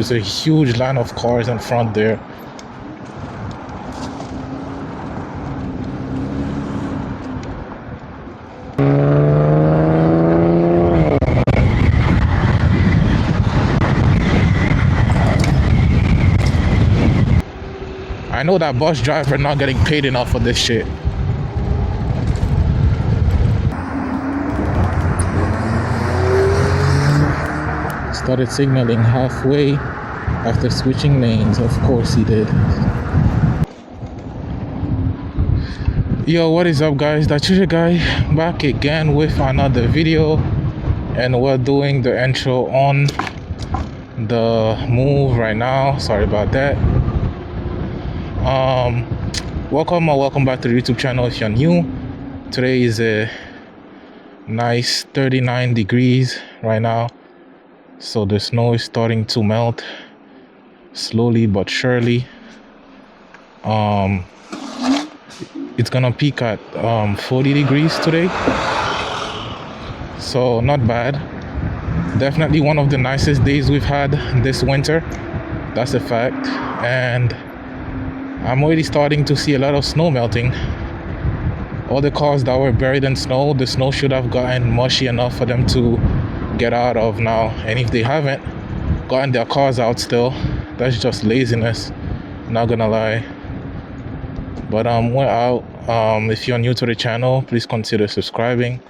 there's a huge line of cars in front there. I know that bus driver not getting paid enough for this shit. Started signaling halfway after switching lanes. Of course he did. Yo, what is up, guys? That's your guy back again with another video, and we're doing the intro on the move right now. Sorry about that. Welcome back to the YouTube channel if you're new. Today is a nice 39 degrees right now, so the snow is starting to melt slowly but surely. It's gonna peak at 40 degrees today, so not bad. Definitely one of the nicest days we've had this winter, that's a fact. And I'm already starting to see a lot of snow melting. All the cars that were buried in snow, the snow should have gotten mushy enough for them to get out of now. And if they haven't gotten their cars out still, that's just laziness, not gonna lie. But we're out. If you're new to the channel, please consider subscribing.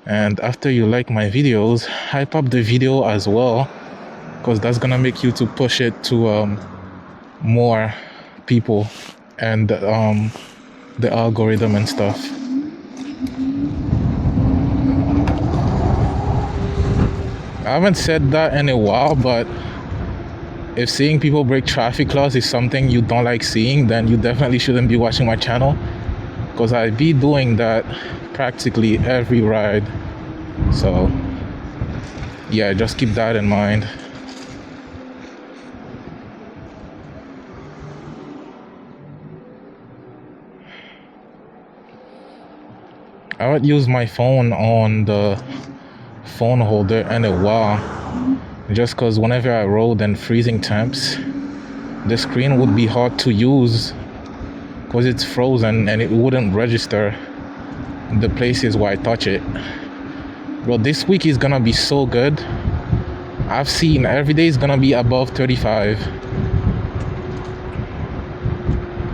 And after you like my videos, hype up the video as well, because that's gonna make YouTube push it to more people and the algorithm and stuff. I haven't said that in a while, but if seeing people break traffic laws is something you don't like seeing, then you definitely shouldn't be watching my channel, because I be doing that practically every ride. So yeah, just keep that in mind. I haven't used my phone on the phone holder in a while, just because whenever I rode in freezing temps, the screen would be hard to use because it's frozen and it wouldn't register the places where I touch it. But this week is gonna be so good. I've seen every day is gonna be above 35.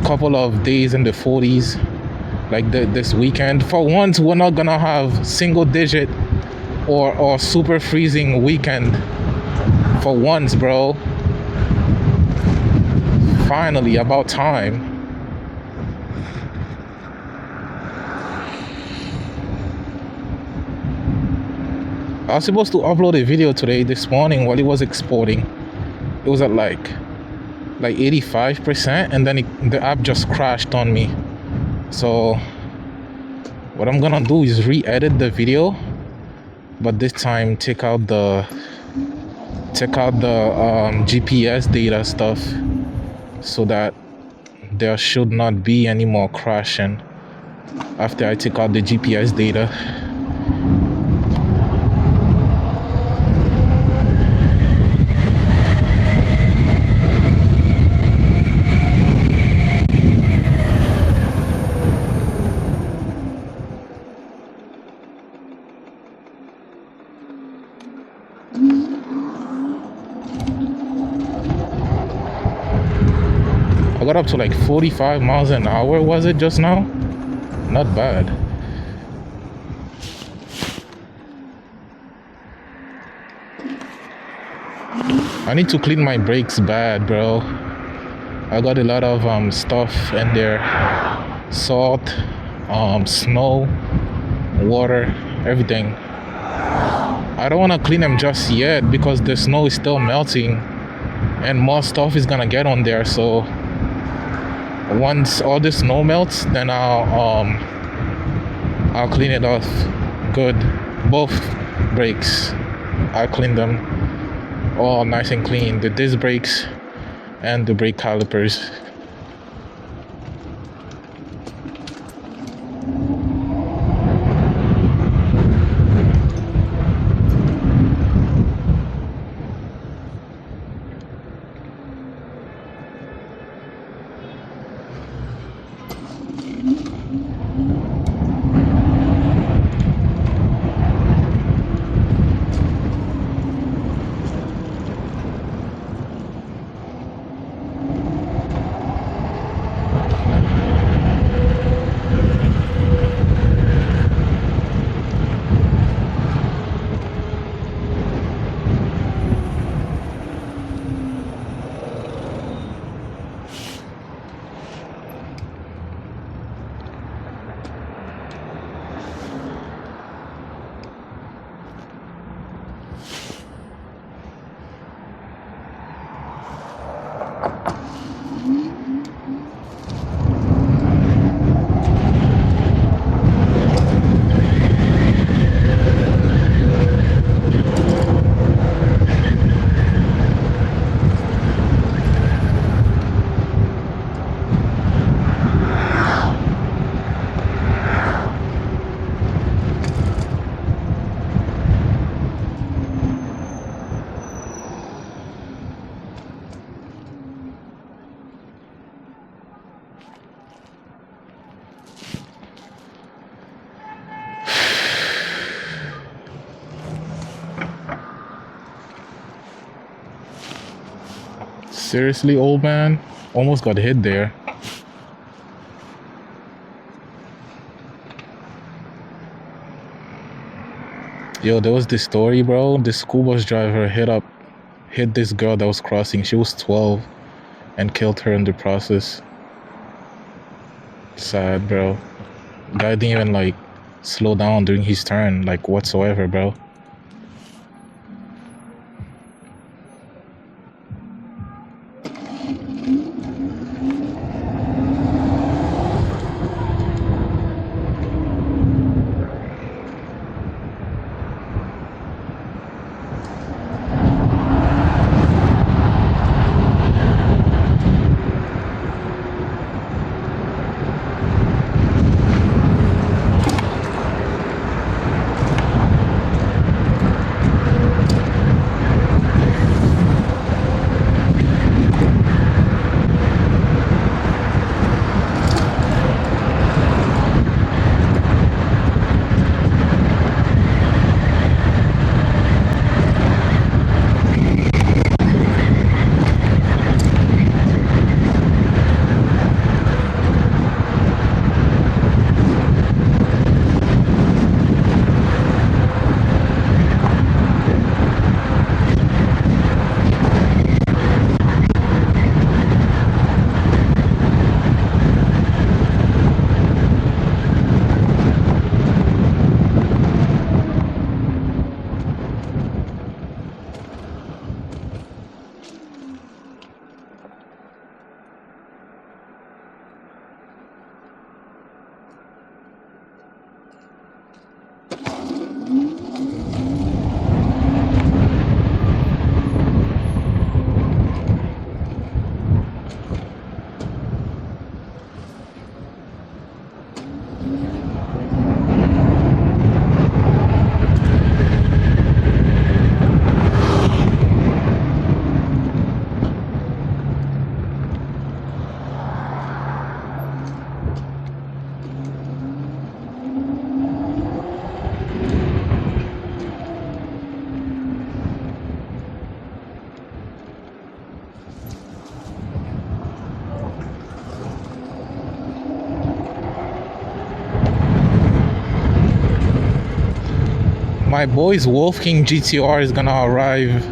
Couple of days in the 40s, like this weekend. For once, we're not gonna have single digit or super freezing weekend. For once, bro. Finally, about time. I was supposed to upload a video today this morning while it was exporting. It was at like 85%, and then the app just crashed on me. So what I'm gonna do is re-edit the video, but this time take out the GPS data stuff, so that there should not be any more crashing after I take out the GPS data. I got up to like 45 miles an hour, was it just now? Not bad. I need to clean my brakes bad, bro. I got a lot of stuff in there. Salt, snow, water, everything. I don't want to clean them just yet because the snow is still melting and more stuff is gonna get on there. So once all the snow melts, then I'll clean it off good. Both brakes, I'll clean them all nice and clean, the disc brakes and the brake calipers. Seriously, old man? Almost got hit there. Yo, there was this story, bro. This school bus driver hit this girl that was crossing. She was 12 and killed her in the process. Sad, bro. Guy didn't even like slow down during his turn, like whatsoever, bro. My boy's Wolf King GTR is gonna arrive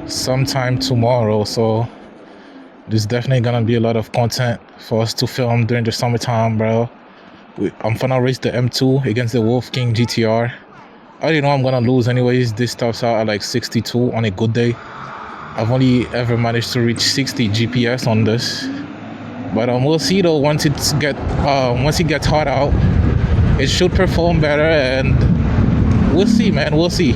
sometime tomorrow, so there's definitely gonna be a lot of content for us to film during the summertime, bro. I'm gonna race the M2 against the Wolf King GTR. I already know I'm gonna lose anyways. This stops out at like 62 on a good day. I've only ever managed to reach 60 GPS on this, but we'll see though. Once it gets hot out, it should perform better, and we'll see, man. We'll see.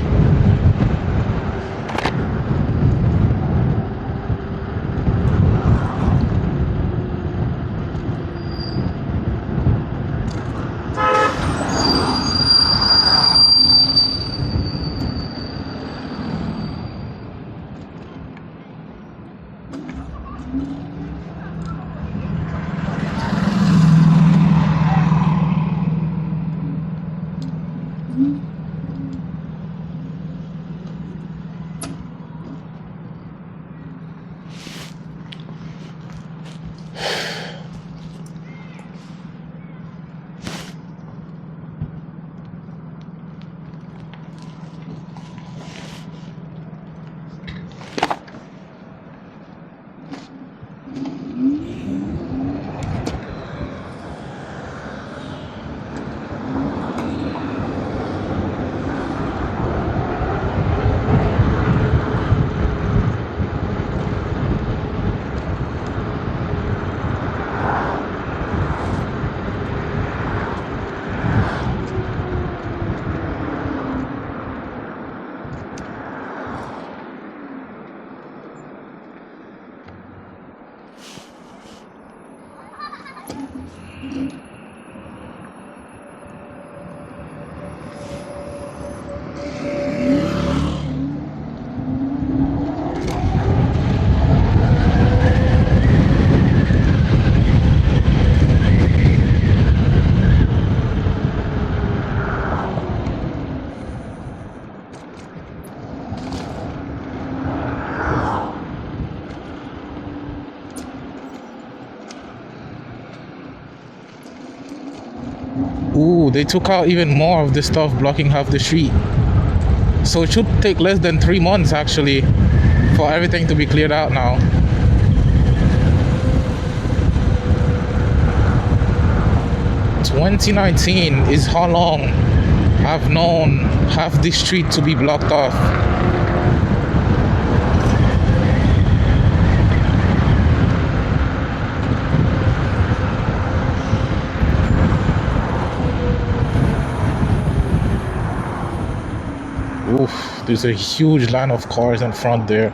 Ooh, they took out even more of the stuff blocking half the street. So it should take less than 3 months actually for everything to be cleared out now. "2019 is how long I've known half the street to be blocked off." Oof, there's a huge line of cars in front there.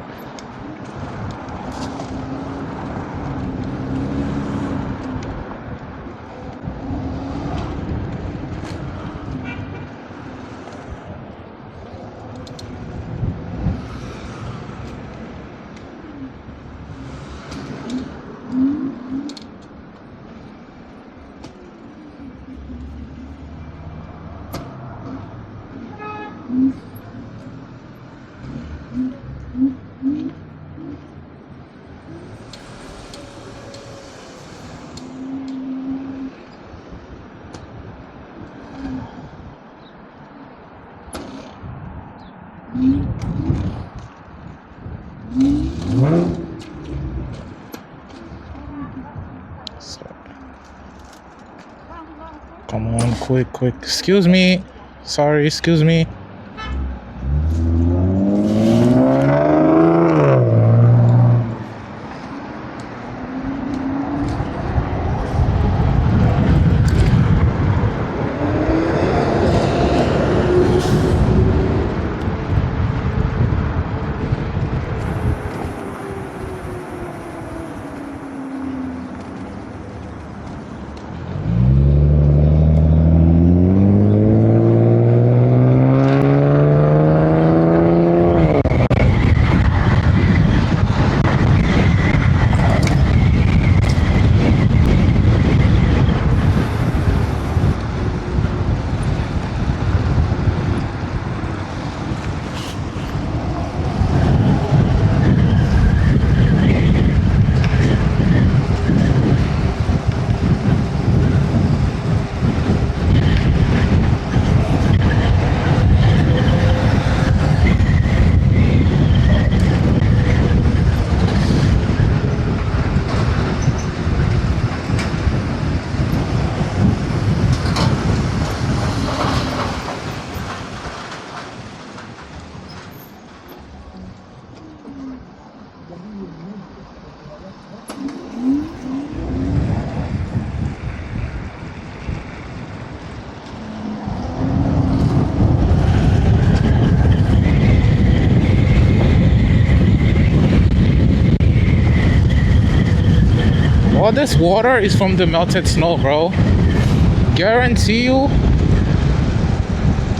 Come on, quick. Excuse me. Sorry, excuse me. All this water is from the melted snow, bro. Guarantee you,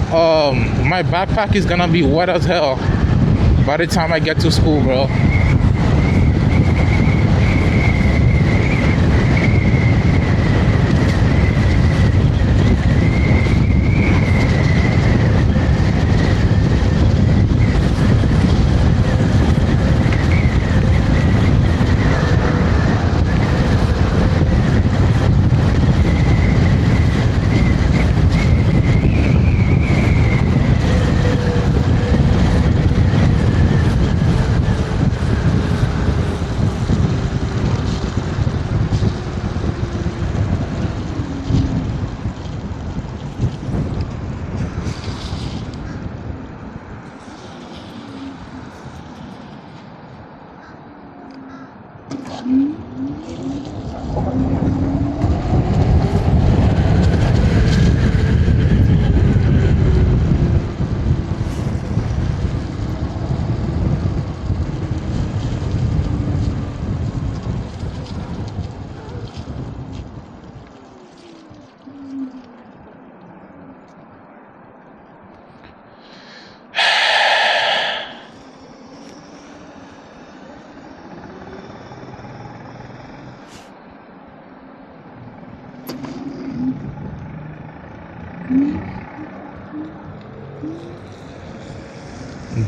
my backpack is gonna be wet as hell by the time I get to school, bro.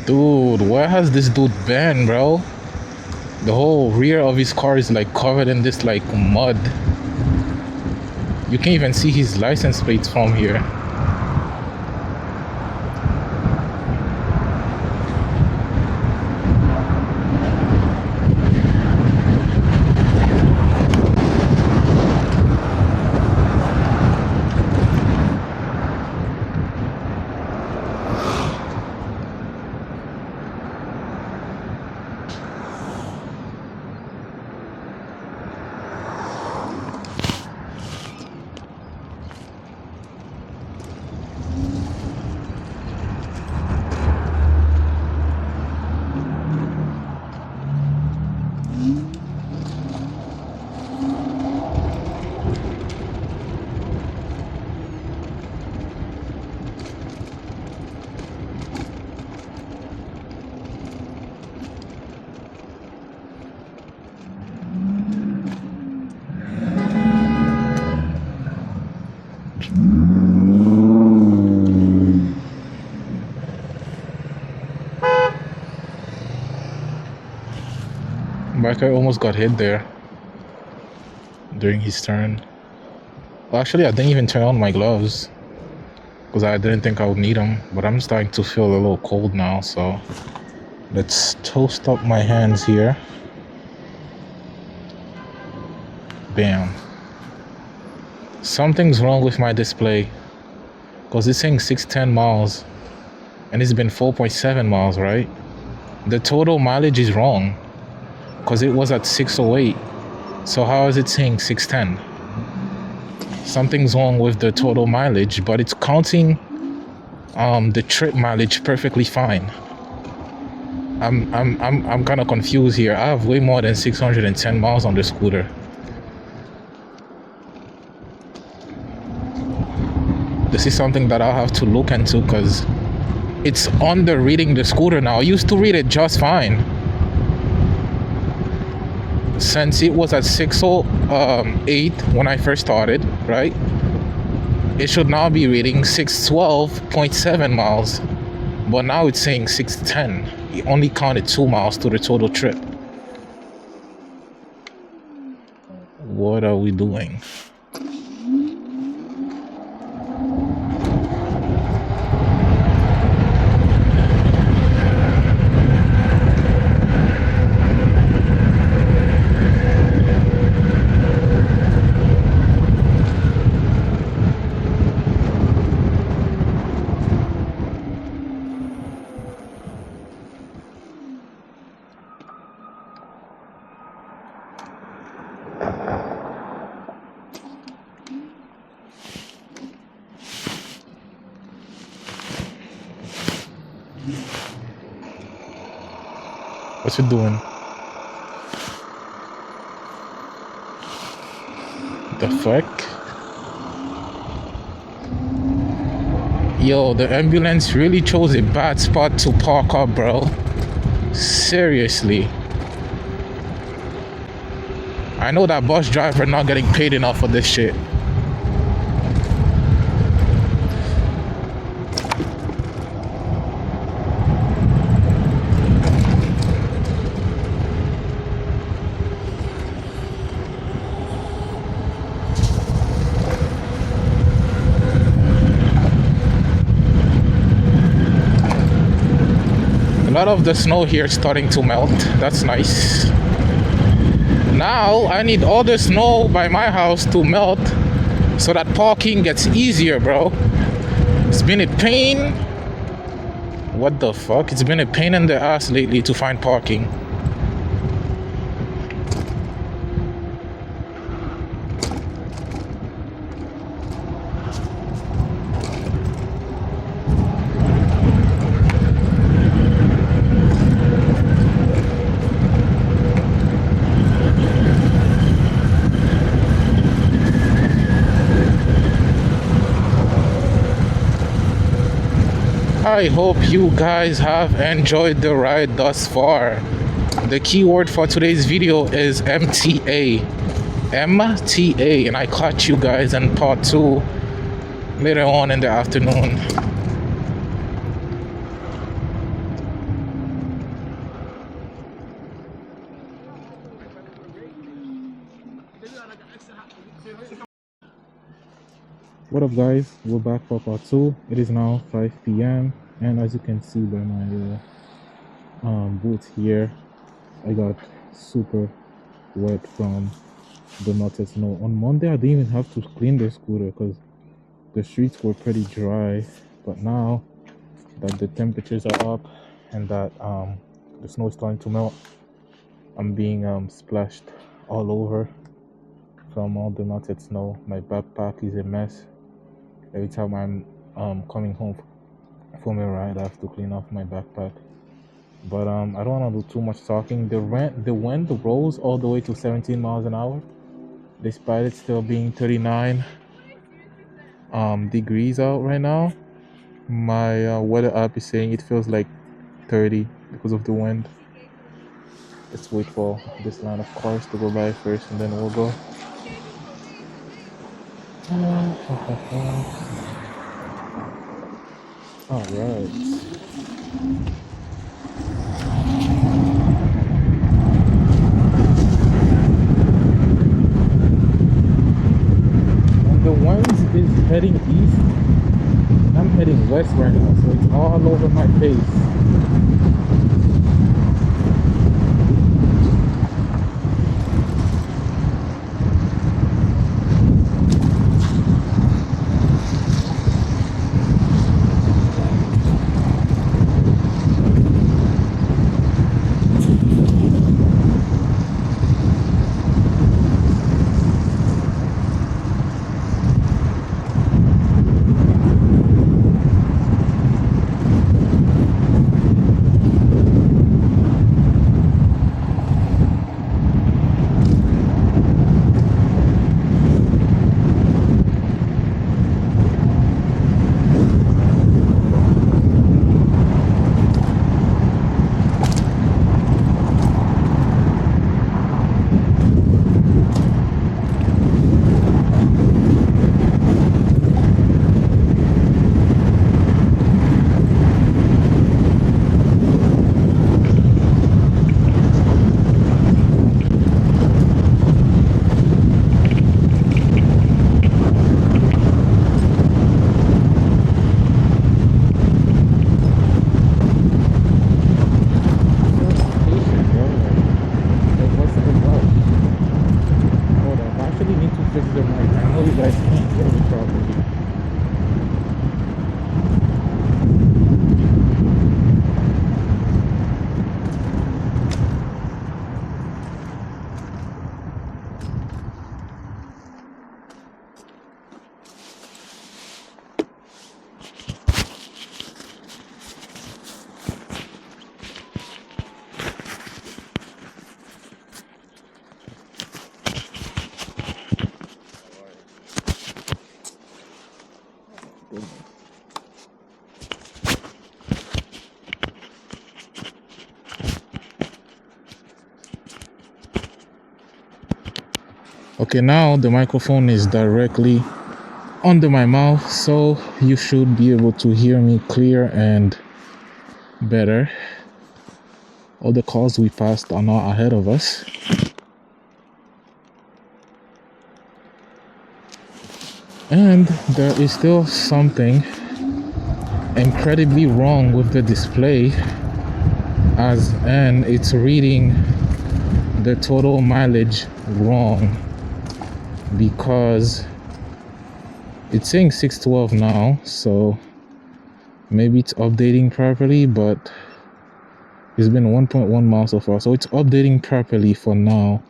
Dude, where has this dude been, bro? The whole rear of his car is like covered in this like mud. You can't even see his license plates from here. Biker almost got hit there during his turn. Well, actually, I didn't even turn on my gloves because I didn't think I would need them, but I'm starting to feel a little cold now, so let's toast up my hands here. Bam. Something's wrong with my display because it's saying 610 miles and it's been 4.7 miles, right? The total mileage is wrong because it was at 608. So how is it saying 610? Something's wrong with the total mileage, but it's counting the trip mileage perfectly fine. I'm kind of confused here. I have way more than 610 miles on the scooter. This is something that I'll have to look into because it's under reading the scooter now. I used to read it just fine. Since it was at 608 when I first started, right? It should now be reading 612.7 miles. But now it's saying 610. It only counted 2 miles to the total trip. What are we doing? What's it doing? The fuck? Yo, the ambulance really chose a bad spot to park up, bro. Seriously. I know that bus driver not getting paid enough for this shit. A lot of the snow here is starting to melt. That's nice. Now I need all the snow by my house to melt so that parking gets easier, bro. It's been a pain. What the fuck? It's been a pain in the ass lately to find parking. I hope you guys have enjoyed the ride thus far. The keyword for today's video is MTA. MTA, and I caught you guys in part 2 later on in the afternoon. What up, guys? We're back for part 2. It is now 5 p.m. and as you can see by my boots here, I got super wet from the melted snow. On Monday, I didn't even have to clean the scooter because the streets were pretty dry. But now that the temperatures are up and that the snow is starting to melt, I'm being splashed all over from all the melted snow. My backpack is a mess. Every time I'm coming home from a ride, I have to clean off my backpack. But I don't want to do too much talking. The wind rose all the way to 17 miles an hour, despite it still being 39 degrees out right now. My weather app is saying it feels like 30 because of the wind. Let's wait for this line of cars to go by first, and then we'll go. All right. And the wind is heading east. I'm heading west right now, so it's all over my face. Okay, now the microphone is directly under my mouth, so you should be able to hear me clear and better. All the cars we passed are now ahead of us. And there is still something incredibly wrong with the display, and it's reading the total mileage wrong, because it's saying 612 now, so maybe it's updating properly, but it's been 1.1 miles so far, so it's updating properly for now.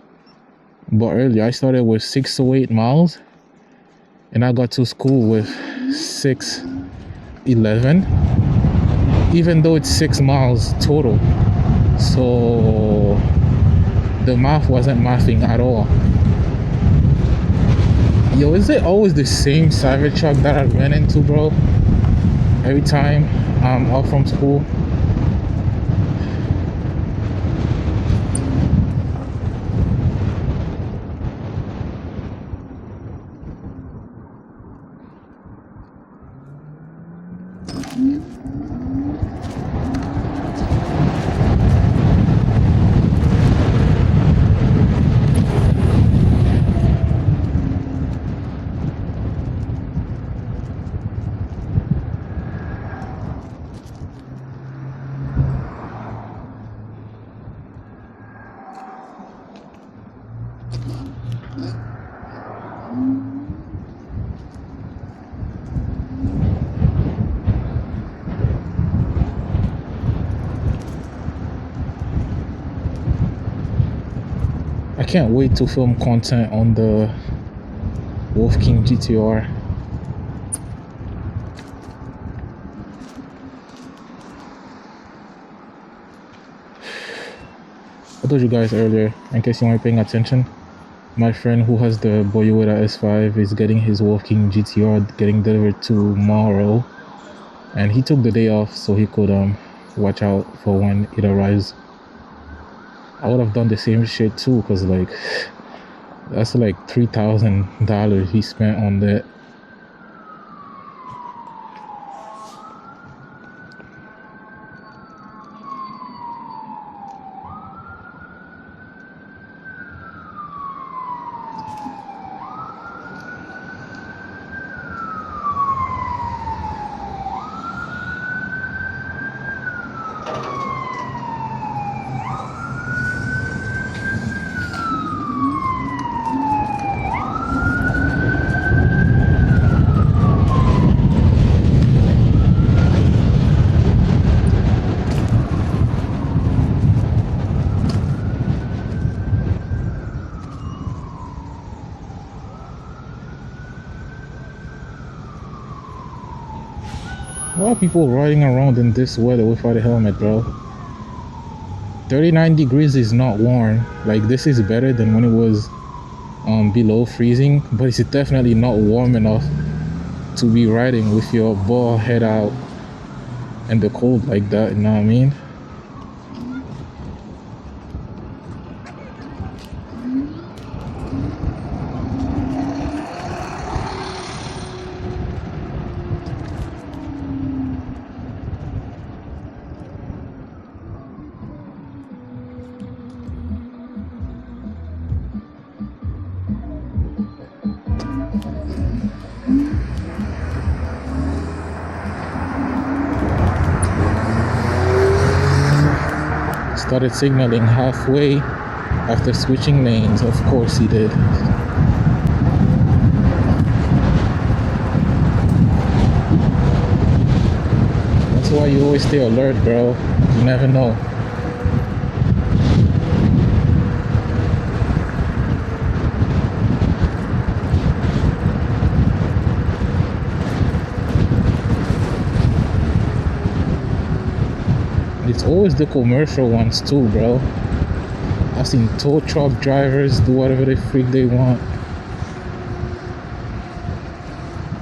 But earlier I started with 608 miles and I got to school with 611, even though it's 6 miles total. So the math wasn't mathing at all. Yo, is it always the same Cybertruck that I ran into, bro? Every time I'm off from school? can't wait to film content on the Wolf King GTR. I told you guys earlier, in case you weren't paying attention, my friend who has the Boyota S5 is getting his Wolf King GTR getting delivered tomorrow, and he took the day off so he could watch out for when it arrives. I would have done the same shit too, because like that's like $3,000 he spent on that. Why are people riding around in this weather without a helmet, bro? 39 degrees is not warm. Like, this is better than when it was below freezing, but it's definitely not warm enough to be riding with your bald head out in the cold like that, you know what I mean? Started signaling halfway after switching lanes. Of course he did. That's why you always stay alert, bro. You never know. It's always the commercial ones too, bro. I've seen tow truck drivers do whatever the freak they want,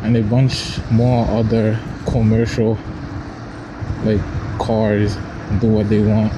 and a bunch more other commercial like cars do what they want.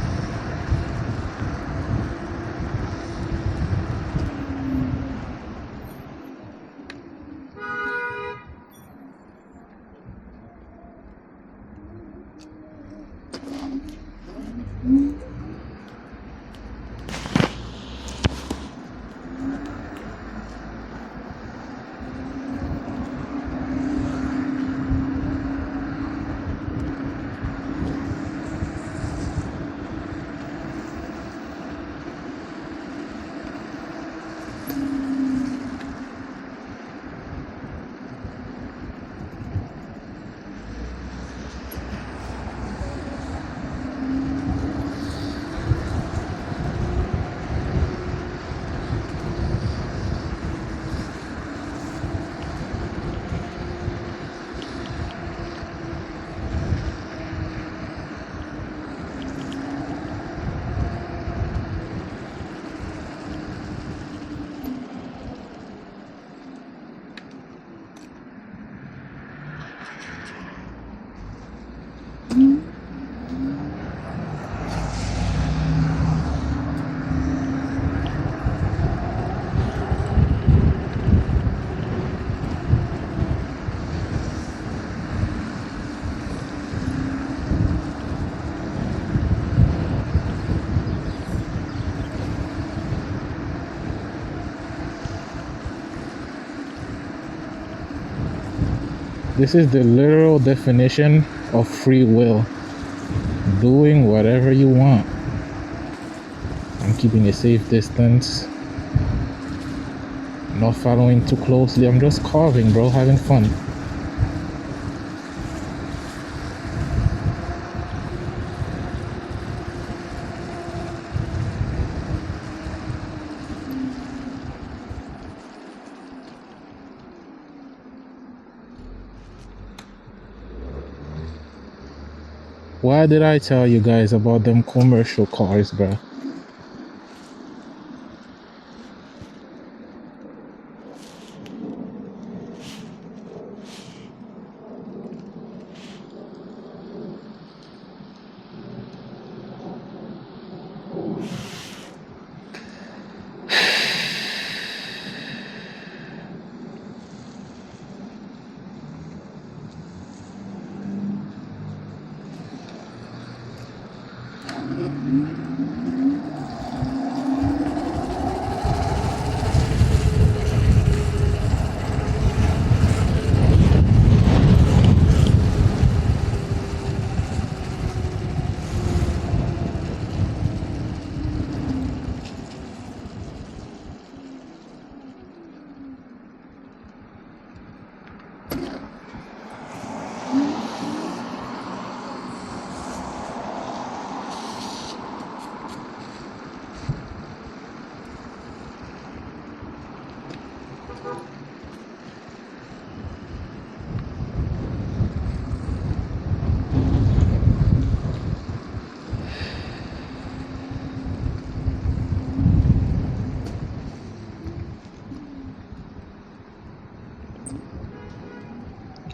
This is the literal definition of free will. Doing whatever you want. I'm keeping a safe distance. Not following too closely. I'm just carving, bro, having fun. Why did I tell you guys about them commercial cars, bro?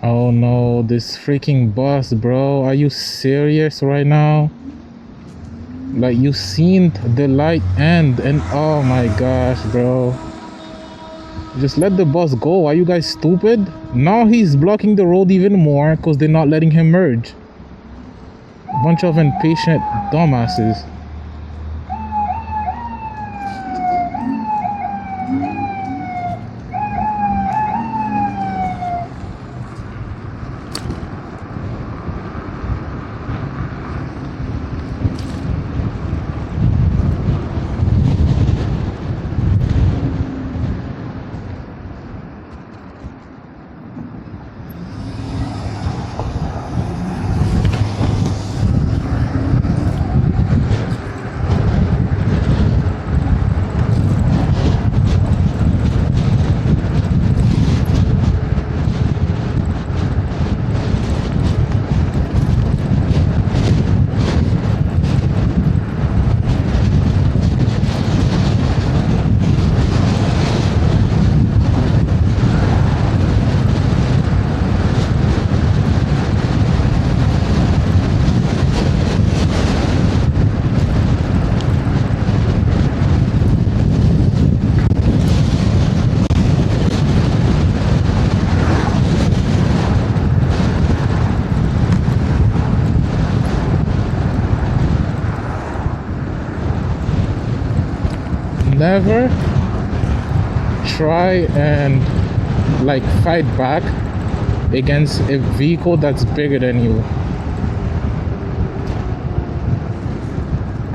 Oh no, this freaking bus, bro. Are you serious right now? Like, you seen the light end and oh my gosh, bro. Just let the bus go. Are you guys stupid? Now he's blocking the road even more because they're not letting him merge. Bunch of impatient dumbasses. Never try and like fight back against a vehicle that's bigger than you.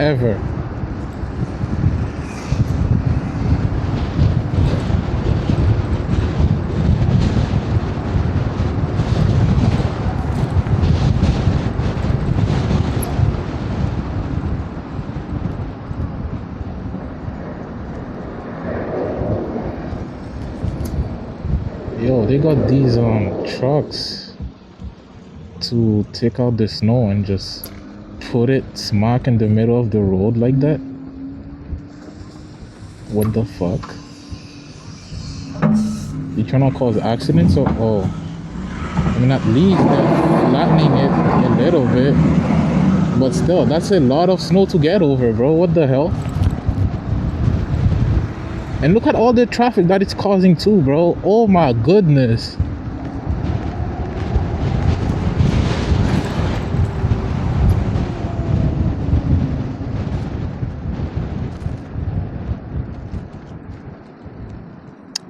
Ever. Yo, they got these trucks to take out the snow and just put it smack in the middle of the road like that. What the fuck? You trying to cause accidents or oh? I mean, at least they're flattening it a little bit, but still, that's a lot of snow to get over, bro. What the hell? And look at all the traffic that it's causing too, bro. Oh my goodness.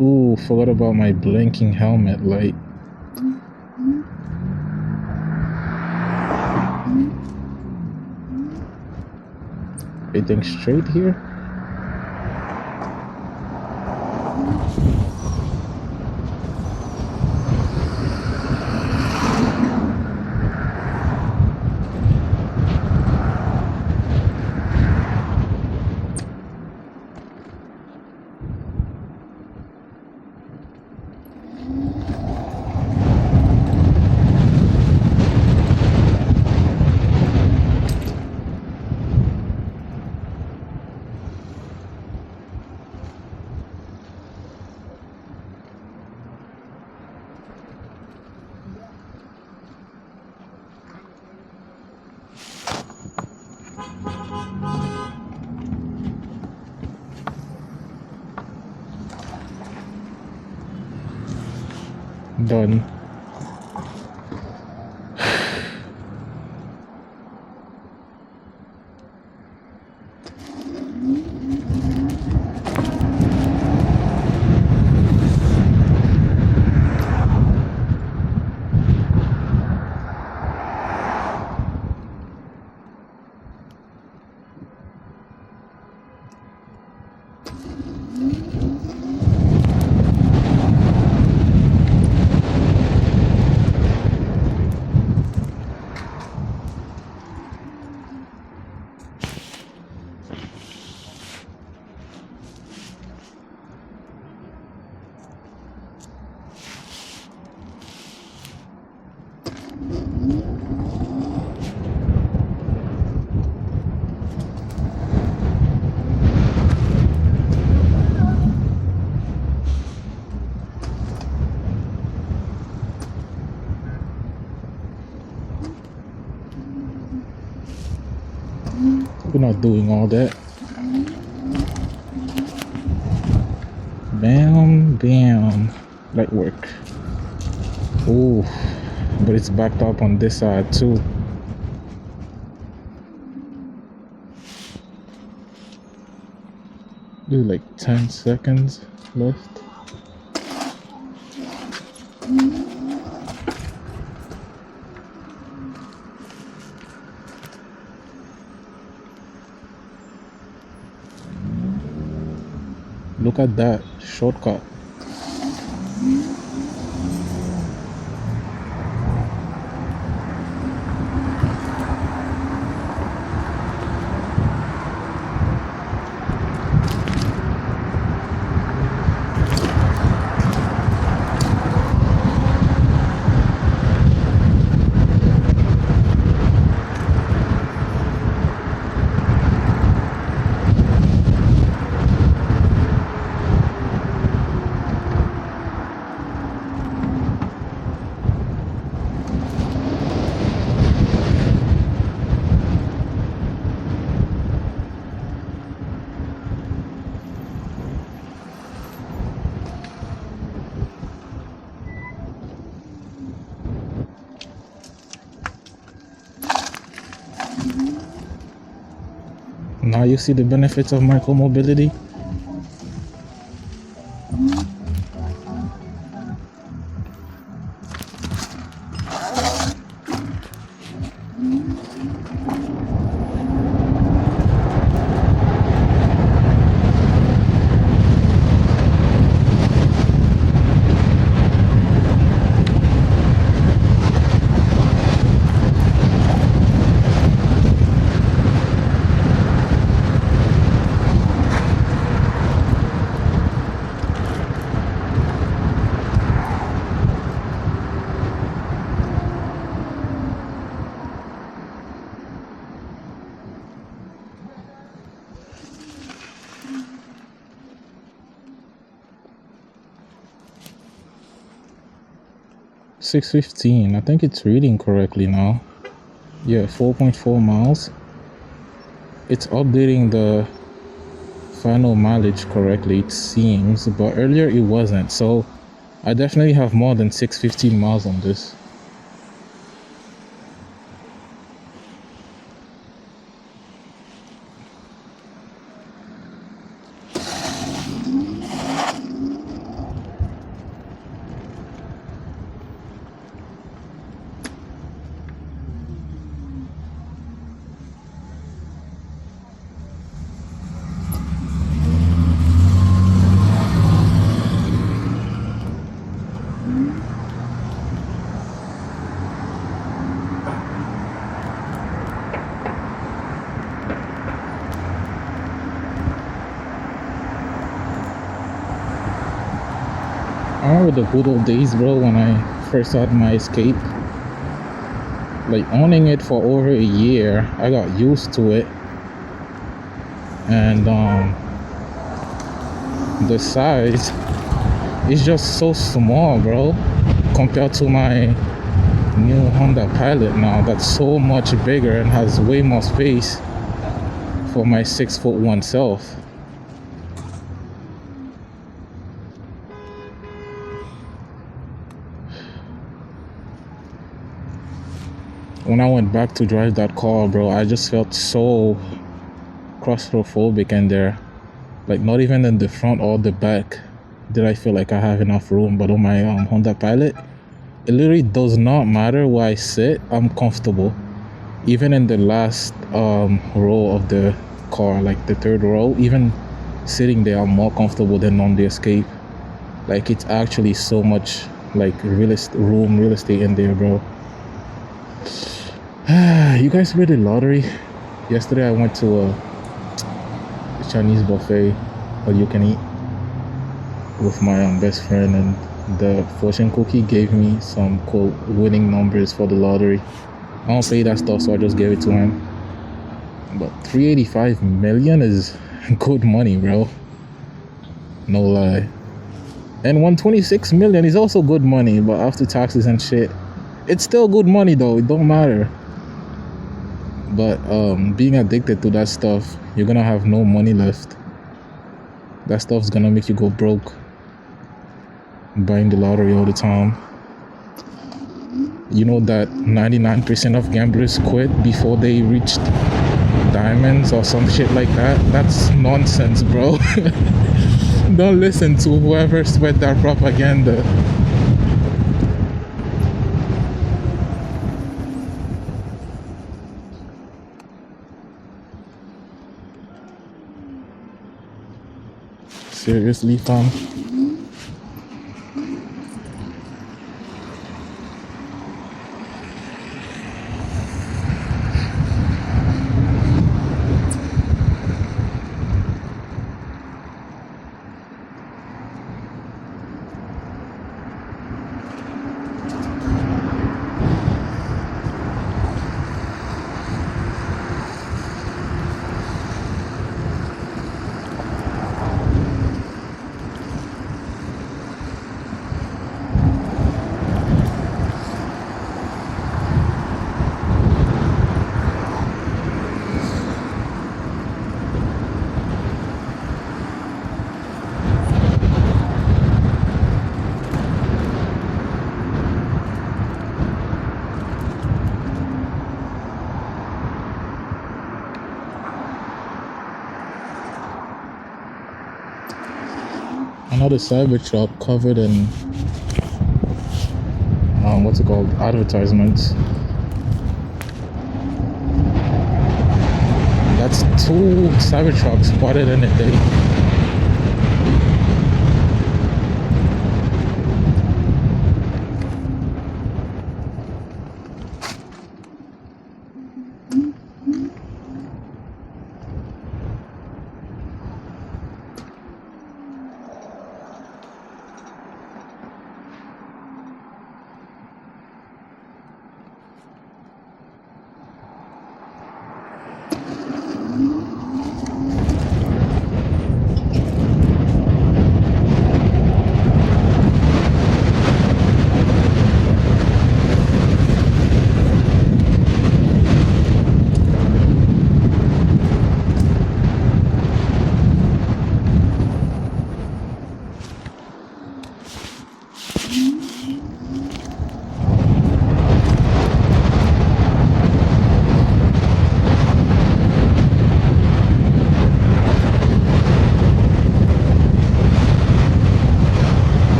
Ooh, forgot about my blinking helmet light. Everything straight here? done. We're not doing all that. Bam, bam. Light work. Oh, but it's backed up on this side too. Do like 10 seconds left. Look at that shortcut. Now you see the benefits of micromobility. .615. I think it's reading correctly now. Yeah, 4.4 miles. It's updating the final mileage correctly, it seems, but earlier it wasn't. So I definitely have more than 615 miles on this. I remember the good old days, bro, when I first had my Escape. Like, owning it for over a year, I got used to it. And the size is just so small, bro, compared to my new Honda Pilot now. That's so much bigger and has way more space for my 6'1" self. when I went back to drive that car, bro, I just felt so claustrophobic in there. Like, not even in the front or the back did I feel like I have enough room. But on my Honda Pilot, it literally does not matter where I sit, I'm comfortable. Even in the last row of the car, like the third row, even sitting there, I'm more comfortable than on the Escape. Like, it's actually so much like real estate in there, bro. You guys read the lottery? Yesterday I went to a Chinese buffet, all you can eat, with my best friend, and the fortune cookie gave me some cool winning numbers for the lottery. I don't pay that stuff, so I just gave it to him. But 385 million is good money, bro. No lie. And 126 million is also good money, but after taxes and shit, it's still good money though. It don't matter. But being addicted to that stuff, you're gonna have no money left. That stuff's gonna make you go broke. Buying the lottery all the time. You know that 99% of gamblers quit before they reached diamonds or some shit like that? That's nonsense, bro. Don't listen to whoever spread that propaganda. Seriously, fam? Another Cybertruck covered in what's it called, advertisements. That's 2 Cybertrucks spotted in a day.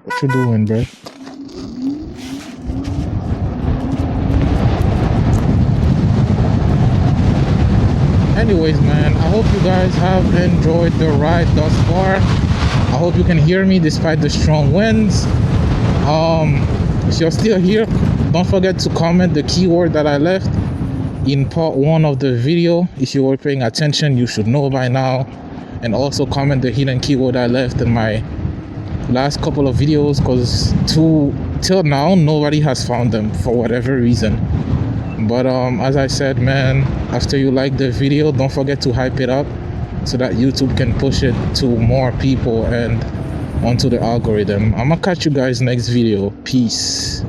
What you doing, bro? Anyways, man, I hope you guys have enjoyed the ride thus far. I hope you can hear me despite the strong winds. If you're still here, don't forget to comment the keyword that I left in part 1 of the video. If you were paying attention, you should know by now. And also comment the hidden keyword I left in my last couple of videos, because till now nobody has found them for whatever reason. But as I said, man, after you like the video, don't forget to hype it up so that YouTube can push it to more people and onto the algorithm. I'm gonna catch you guys next video. Peace.